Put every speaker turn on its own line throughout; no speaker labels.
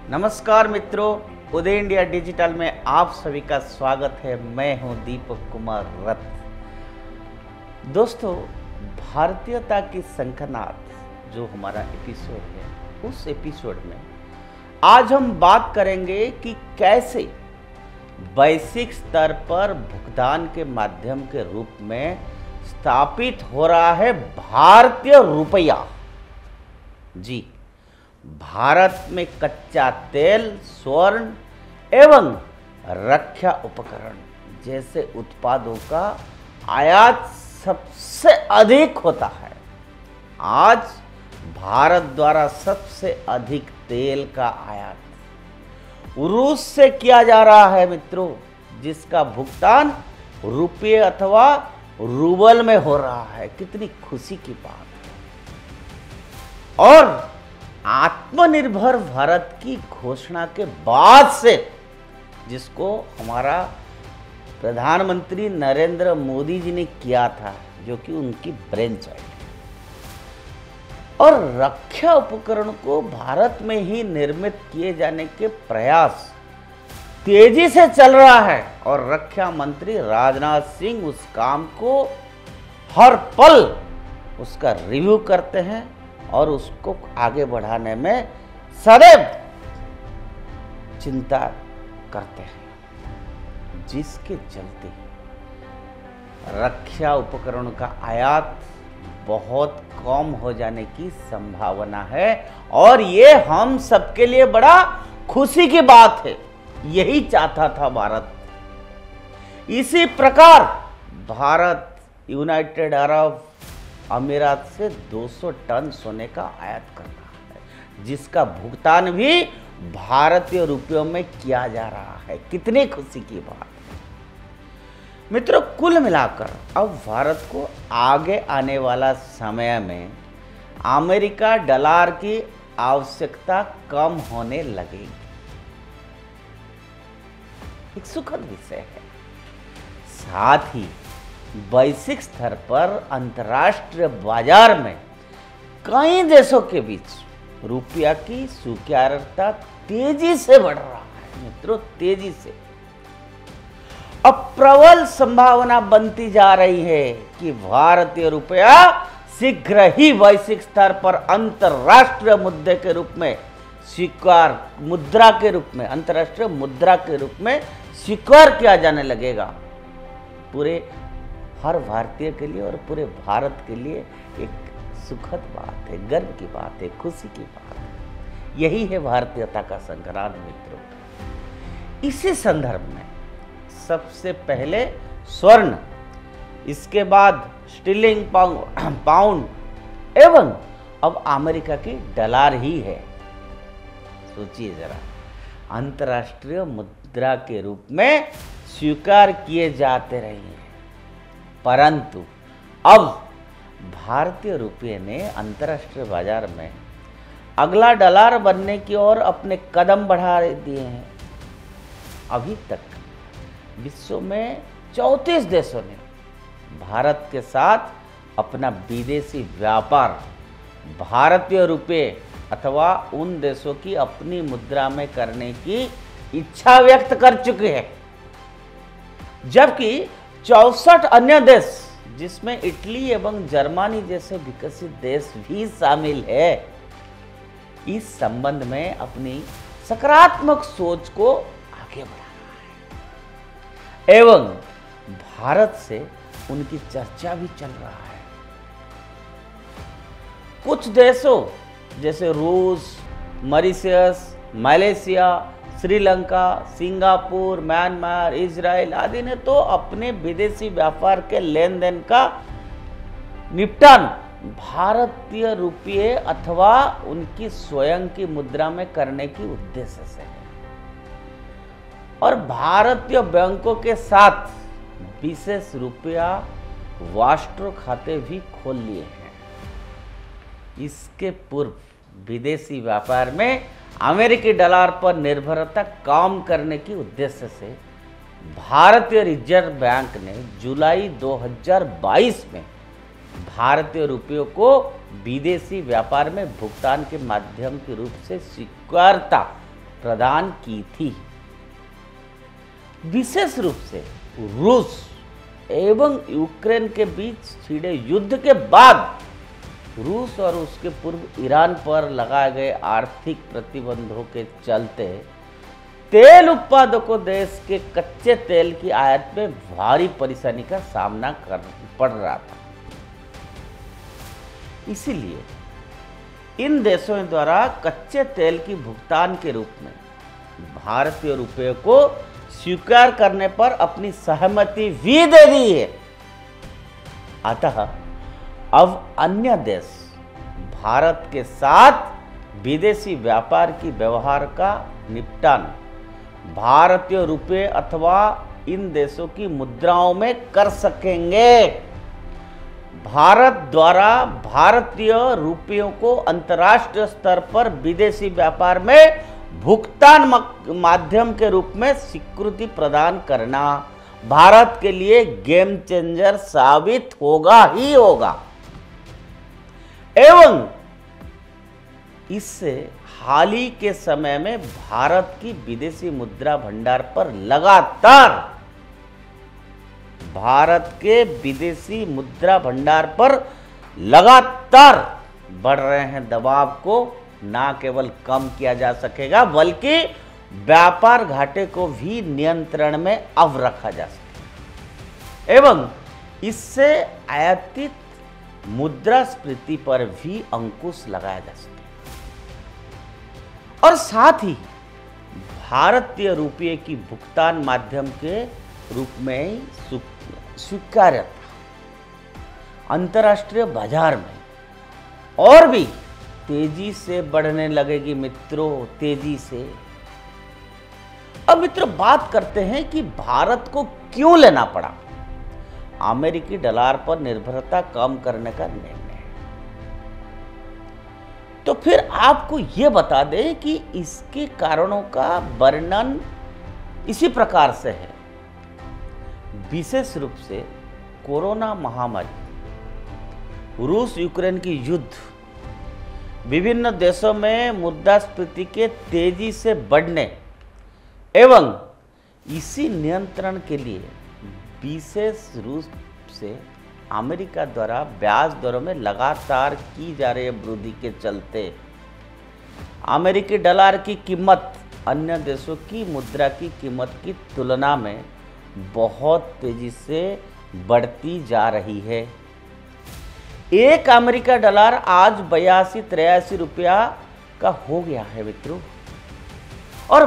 नमस्कार मित्रों, उदय India digital में आप सभी का स्वागत है। मैं हूं दीपक कुमार रथ। दोस्तों, भारतीयता की शंखनाद जो हमारा एपिसोड है, उस एपिसोड में आज हम बात करेंगे कि कैसे वैश्विक स्तर पर भुगतान के माध्यम के रूप में स्थापित हो रहा है भारतीय रुपया। जी, भारत में कच्चा तेल, स्वर्ण एवं रक्षा उपकरण जैसे उत्पादों का आयात सबसे अधिक होता है। आज भारत द्वारा सबसे अधिक तेल का आयात रूस से किया जा रहा है मित्रों, जिसका भुगतान रुपये अथवा रूबल में हो रहा है। कितनी खुशी की बात है। और आत्मनिर्भर भारत की घोषणा के बाद से, जिसको हमारा प्रधानमंत्री नरेंद्र मोदी जी ने किया था, जो कि उनकी ब्रेन चाइल्ड है, और रक्षा उपकरण को भारत में ही निर्मित किए जाने के प्रयास तेजी से चल रहा है। और रक्षा मंत्री राजनाथ सिंह उस काम को हर पल उसका रिव्यू करते हैं और उसको आगे बढ़ाने में सदैव चिंता करते हैं, जिसके चलते रक्षा उपकरणों का आयात बहुत कम हो जाने की संभावना है। और ये हम सबके लिए बड़ा खुशी की बात है। यही चाहता था भारत। इसी प्रकार भारत यूनाइटेड अरब अमीरात से 200 टन सोने का आयात कर रहा है, जिसका भुगतान भी भारतीय रुपयों में किया जा रहा है। कितनी खुशी की बात है मित्रों। कुल मिलाकर अब भारत को आगे आने वाला समय में अमेरिका डॉलर की आवश्यकता कम होने लगेगी। एक सुखद विषय है। साथ ही वैश्विक स्तर पर अंतर्राष्ट्रीय बाजार में कई देशों के बीच रुपया की स्वीकार्यता तेजी से बढ़ रहा है मित्रों, तेजी से। अब प्रबल संभावना बनती जा रही है कि भारतीय रुपया शीघ्र ही वैश्विक स्तर पर अंतर्राष्ट्रीय मुद्दे के रूप में स्वीकार मुद्रा के रूप में अंतर्राष्ट्रीय मुद्रा के रूप में स्वीकार किया जाने लगेगा। पूरे हर भारतीय के लिए और पूरे भारत के लिए एक सुखद बात है, गर्व की बात है, खुशी की बात है। यही है भारतीयता का संग्राम मित्रों। इसी संदर्भ में सबसे पहले स्वर्ण, इसके बाद स्टीलिंग पाउंड एवं अब अमेरिका की डॉलर ही है। सोचिए जरा, अंतर्राष्ट्रीय मुद्रा के रूप में स्वीकार किए जाते रहे हैं, परंतु अब भारतीय रुपये ने अंतर्राष्ट्रीय बाजार में अगला डॉलर बनने की ओर अपने कदम बढ़ा दिए हैं। अभी तक विश्व में 34 देशों ने भारत के साथ अपना विदेशी व्यापार भारतीय रुपये अथवा उन देशों की अपनी मुद्रा में करने की इच्छा व्यक्त कर चुके हैं, जबकि 64 अन्य देश, जिसमें इटली एवं जर्मनी जैसे विकसित देश भी शामिल है, इस संबंध में अपनी सकारात्मक सोच को आगे बढ़ा रहा है एवं भारत से उनकी चर्चा भी चल रहा है। कुछ देशों जैसे रूस, Mauritius, Malaysia, Sri Lanka, Singapore, Myanmar, Israel आदि ने तो अपने विदेशी व्यापार के लेन देन का निपटान भारतीय रुपये अथवा उनकी स्वयं की मुद्रा में करने की उद्देश्य से है। और भारतीय बैंकों के साथ विशेष रुपया वास्ट्रो खाते भी खोल लिए हैं। इसके पूर्व विदेशी व्यापार में अमेरिकी डॉलर पर निर्भरता कम करने की उद्देश्य से भारतीय रिजर्व बैंक ने जुलाई 2022 में भारतीय रुपयों को विदेशी व्यापार में भुगतान के माध्यम के रूप से स्वीकार्यता प्रदान की थी। विशेष रूप से रूस एवं यूक्रेन के बीच छिड़े युद्ध के बाद रूस और उसके पूर्व ईरान पर लगाए गए आर्थिक प्रतिबंधों के चलते तेल उत्पादकों देश के कच्चे तेल की आयात में भारी परेशानी का सामना कर पड़ रहा था। इसीलिए इन देशों द्वारा कच्चे तेल की भुगतान के रूप में भारतीय रुपये को स्वीकार करने पर अपनी सहमति भी दे दी है। अतः अब अन्य देश भारत के साथ विदेशी व्यापार की व्यवहार का निपटान भारतीय रुपये अथवा इन देशों की मुद्राओं में कर सकेंगे। भारत द्वारा भारतीय रुपयों को अंतर्राष्ट्रीय स्तर पर विदेशी व्यापार में भुगतान माध्यम के रूप में स्वीकृति प्रदान करना भारत के लिए गेम चेंजर साबित होगा ही होगा। एवं इससे हाल ही के समय में भारत की विदेशी मुद्रा भंडार पर लगातार बढ़ रहे हैं दबाव को ना केवल कम किया जा सकेगा बल्कि व्यापार घाटे को भी नियंत्रण में अब रखा जा सकेगा एवं इससे आयातित मुद्रास्फीति पर भी अंकुश लगाया जा सके और साथ ही भारतीय रुपये की भुगतान माध्यम के रूप में स्वीकार्यता अंतर्राष्ट्रीय बाजार में और भी तेजी से बढ़ने लगेगी मित्रों, तेजी से। अब मित्रों बात करते हैं कि भारत को क्यों लेना पड़ा अमेरिकी डॉलर पर निर्भरता कम करने का निर्णय। तो फिर आपको यह बता दें कि इसके कारणों का वर्णन इसी प्रकार से है। विशेष रूप से कोरोना महामारी, रूस यूक्रेन की युद्ध, विभिन्न देशों में मुद्रास्फीति के तेजी से बढ़ने एवं इसी नियंत्रण के लिए विशेष रूप से अमेरिका द्वारा ब्याज दरों में लगातार की जा रही वृद्धि के चलते अमेरिकी डॉलर की कीमत अन्य देशों की मुद्रा की कीमत की तुलना में बहुत तेजी से बढ़ती जा रही है। एक अमेरिका डॉलर आज 82-83 रुपया का हो गया है मित्रों और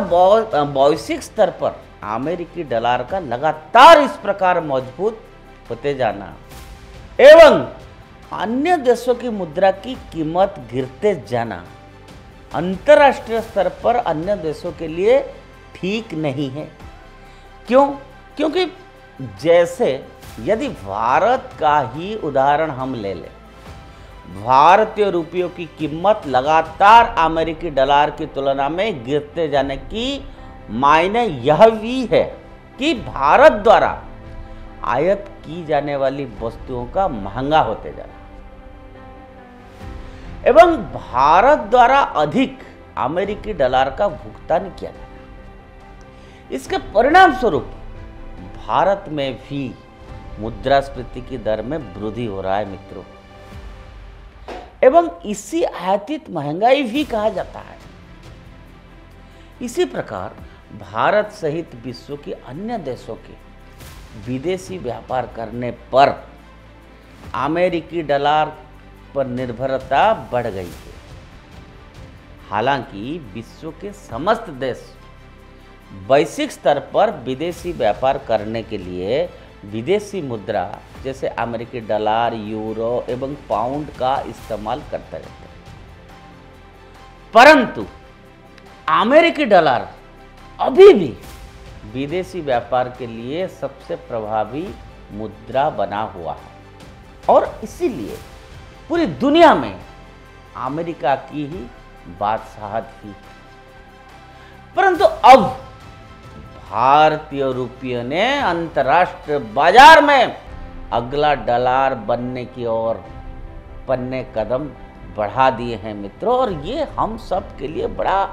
वैश्विक स्तर पर अमेरिकी डॉलर का लगातार इस प्रकार मजबूत होते जाना एवं अन्य देशों की मुद्रा की कीमत गिरते जाना अंतर्राष्ट्रीय स्तर पर अन्य देशों के लिए ठीक नहीं है। क्यों? क्योंकि जैसे यदि भारत का ही उदाहरण हम ले लें, भारतीय रुपयों की कीमत लगातार अमेरिकी डॉलर की तुलना में गिरते जाने की मायने यह भी है कि भारत द्वारा आयात की जाने वाली वस्तुओं का महंगा होते जाना एवं भारत द्वारा अधिक अमेरिकी डॉलर का भुगतान किया जाना। इसके परिणाम स्वरूप भारत में भी मुद्रास्फीति की दर में वृद्धि हो रहा है मित्रों एवं इसी आयातित महंगाई भी कहा जाता है। इसी प्रकार भारत सहित विश्व के अन्य देशों के विदेशी व्यापार करने पर अमेरिकी डॉलर पर निर्भरता बढ़ गई है। हालांकि विश्व के समस्त देश वैश्विक स्तर पर विदेशी व्यापार करने के लिए विदेशी मुद्रा जैसे अमेरिकी डॉलर, यूरो एवं पाउंड का इस्तेमाल करते रहते हैं, परंतु अमेरिकी डॉलर अभी भी विदेशी व्यापार के लिए सबसे प्रभावी मुद्रा बना हुआ है और इसीलिए पूरी दुनिया में अमेरिका की ही बादशाहत थी। परंतु अब भारतीय रुपये ने अंतर्राष्ट्रीय बाजार में अगला डॉलर बनने की ओर पन्ने कदम बढ़ा दिए हैं मित्रों और ये हम सब के लिए बड़ा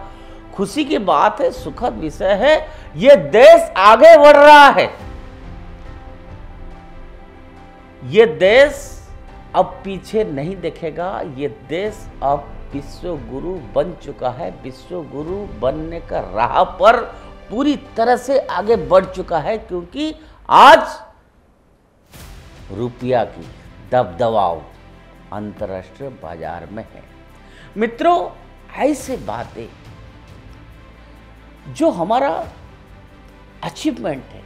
खुशी की बात है, सुखद विषय है। ये देश आगे बढ़ रहा है। ये देश अब पीछे नहीं देखेगा। ये देश अब विश्व गुरु बन चुका है। विश्व गुरु बनने का राह पर पूरी तरह से आगे बढ़ चुका है, क्योंकि आज रुपया की दबदबाव अंतर्राष्ट्रीय बाजार में है। मित्रों, ऐसे बातें जो हमारा अचीवमेंट है,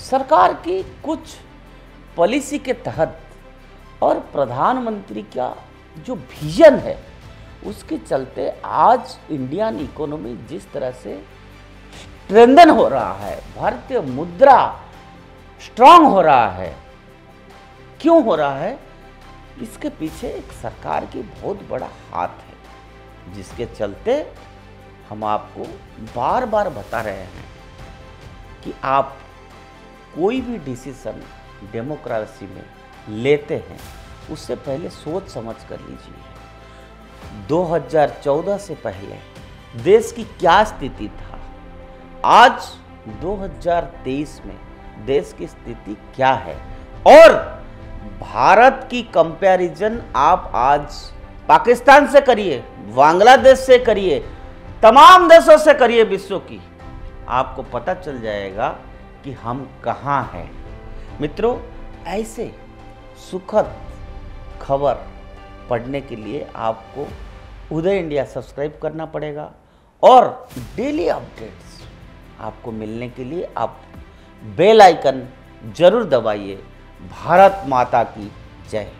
सरकार की कुछ पॉलिसी के तहत और प्रधानमंत्री का जो विजन है, उसके चलते आज इंडियन इकोनॉमी जिस तरह से स्ट्रेंथन हो रहा है, भारतीय मुद्रा स्ट्रांग हो रहा है। क्यों हो रहा है? इसके पीछे एक सरकार की बहुत बड़ा हाथ है, जिसके चलते हम आपको बार बार बता रहे हैं कि आप कोई भी डिसीजन डेमोक्रेसी में लेते हैं, उससे पहले सोच समझ कर लीजिए। 2014 से पहले देश की क्या स्थिति था, आज 2023 में देश की स्थिति क्या है, और भारत की कंपैरिजन आप आज पाकिस्तान से करिए, बांग्लादेश से करिए, तमाम देशों से करिए विश्व की, आपको पता चल जाएगा कि हम कहाँ हैं। मित्रों, ऐसे सुखद खबर पढ़ने के लिए आपको उदय इंडिया सब्सक्राइब करना पड़ेगा, और डेली अपडेट्स आपको मिलने के लिए आप बेल आइकन जरूर दबाइए। भारत माता की जय।